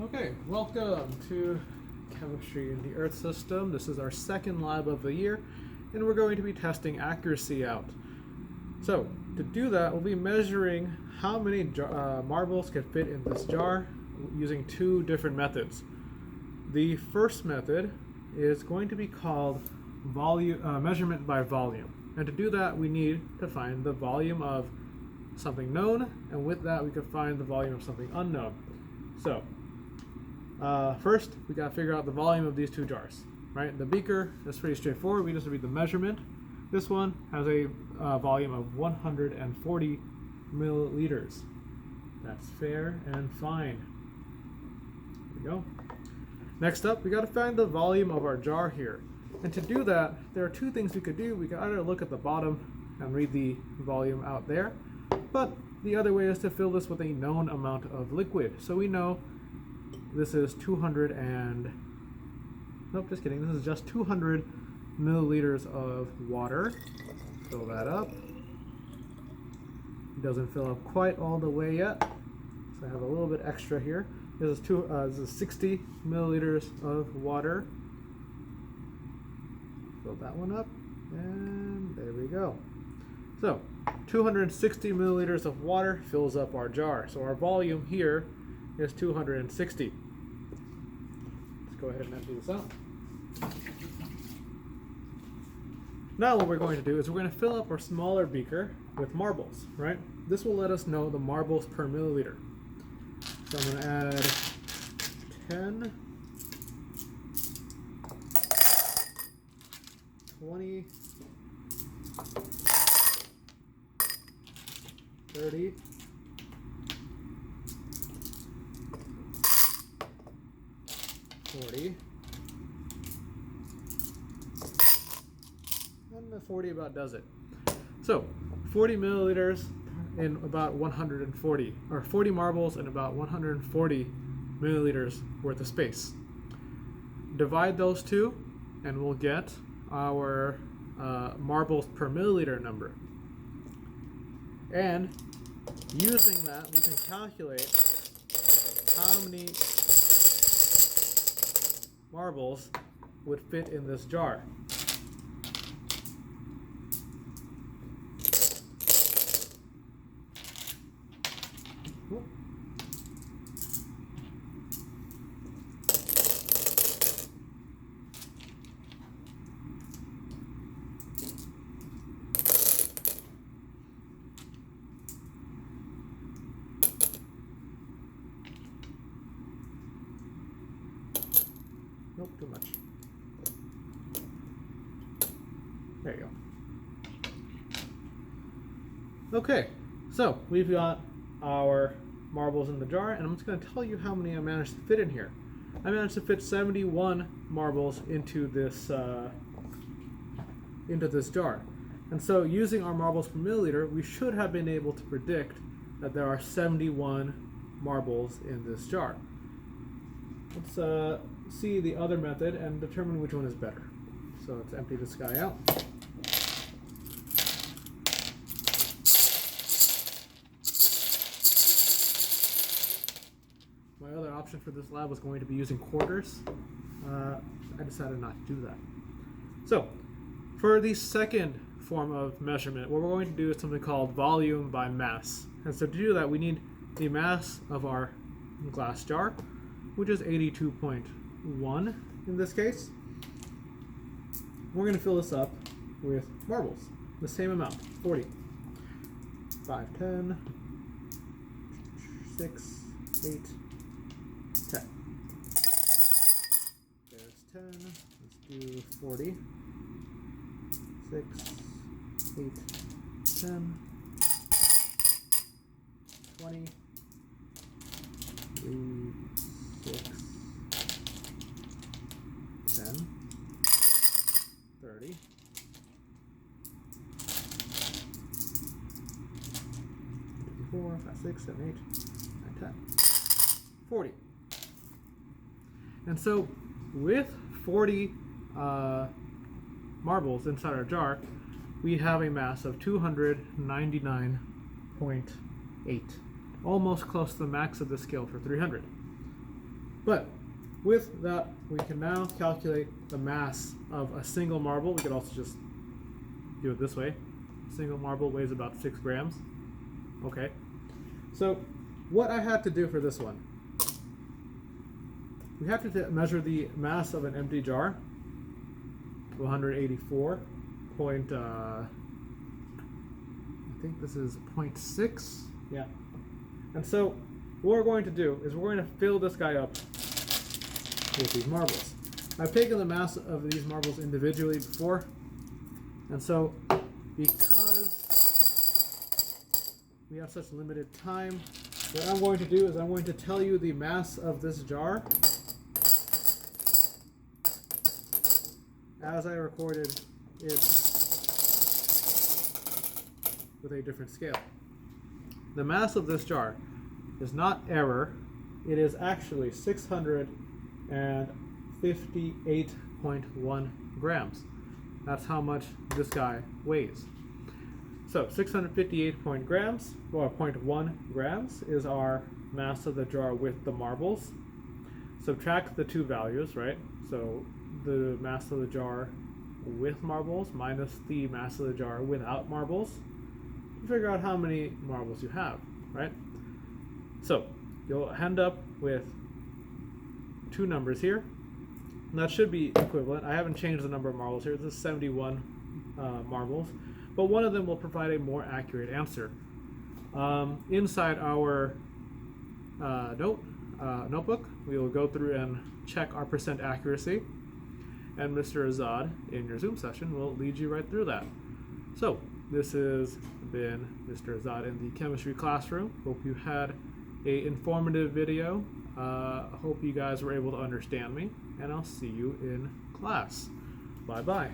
Okay, welcome to Chemistry in the Earth System. This is our second lab of the year, and we're going to be testing accuracy out. So, to do that, we'll be measuring how many marbles can fit in this jar using two different methods. The first method is going to be called measurement by volume. And to do that, we need to find the volume of something known, and with that, we can find the volume of something unknown. So, first, we got to figure out the volume of these two jars, right? The beaker is pretty straightforward. We just read the measurement. This one has a volume of 140 milliliters. That's fair and fine. There we go. Next up, we got to find the volume of our jar here. And to do that, there are two things we could do. We could either look at the bottom and read the volume out there, but the other way is to fill this with a known amount of liquid. So we know this is 200 This is just 200 milliliters of water. Fill that up. It doesn't fill up quite all the way yet, so I have a little bit extra here. This is 60 milliliters of water. Fill that one up, and there we go. So, 260 milliliters of water fills up our jar. So our volume here is 260. Let's go ahead and empty this out. Now what we're going to do is we're going to fill up our smaller beaker with marbles, right? This will let us know the marbles per milliliter. So I'm going to add 10, 20, 30, 40, and the 40 about does it. So 40 milliliters in about 140, or 40 marbles in about 140 milliliters worth of space. Divide those two and we'll get our marbles per milliliter number. And using that, we can calculate how many marbles would fit in this jar. Nope, too much. There you go. Okay, so we've got our marbles in the jar, and I'm just going to tell you how many I managed to fit in here. I managed to fit 71 marbles into this jar. And so using our marbles per milliliter, we should have been able to predict that there are 71 marbles in this jar. Let's see the other method and determine which one is better. So let's empty this guy out. My other option for this lab was going to be using quarters. I decided not to do that. So for the second form of measurement, what we're going to do is something called volume by mass. And so to do that, we need the mass of our glass jar, which is 82.1 in this case. We're going to fill this up with marbles, the same amount, 40. 5, 10, 6, 8, 10. There's 10. Let's do 40. 6, 8, 10, 20, 3, 6, 10, 30, 4, 5, 6, 7, 8, 9, 10, 40. And so with 40 marbles inside our jar, we have a mass of 299.8, almost close to the max of the scale for 300. But with that, we can now calculate the mass of a single marble. We could also just do it this way. A single marble weighs about 6 grams. Okay. So what I had to do for this one, we have to measure the mass of an empty jar, 184 point, I think this is 0.6. Yeah. And so what we're going to do is we're going to fill this guy up with these marbles. I've taken the mass of these marbles individually before, and so because we have such limited time, what I'm going to do is I'm going to tell you the mass of this jar as I recorded it with a different scale. The mass of this jar is not error, it is actually 658.1 grams. That's how much this guy weighs. So 658 grams, or 0.1 grams, is our mass of the jar with the marbles. Subtract the two values, right? So the mass of the jar with marbles minus the mass of the jar without marbles to figure out how many marbles you have, right? So you'll end up with two numbers here, and that should be equivalent. I haven't changed the number of marbles here. This is 71 marbles, but one of them will provide a more accurate answer. Inside our notebook, we will go through and check our percent accuracy, and Mr. Azad in your Zoom session will lead you right through that. So this has been Mr. Azad in the chemistry classroom. Hope you had a informative video. Hope you guys were able to understand me, and I'll see you in class. Bye bye.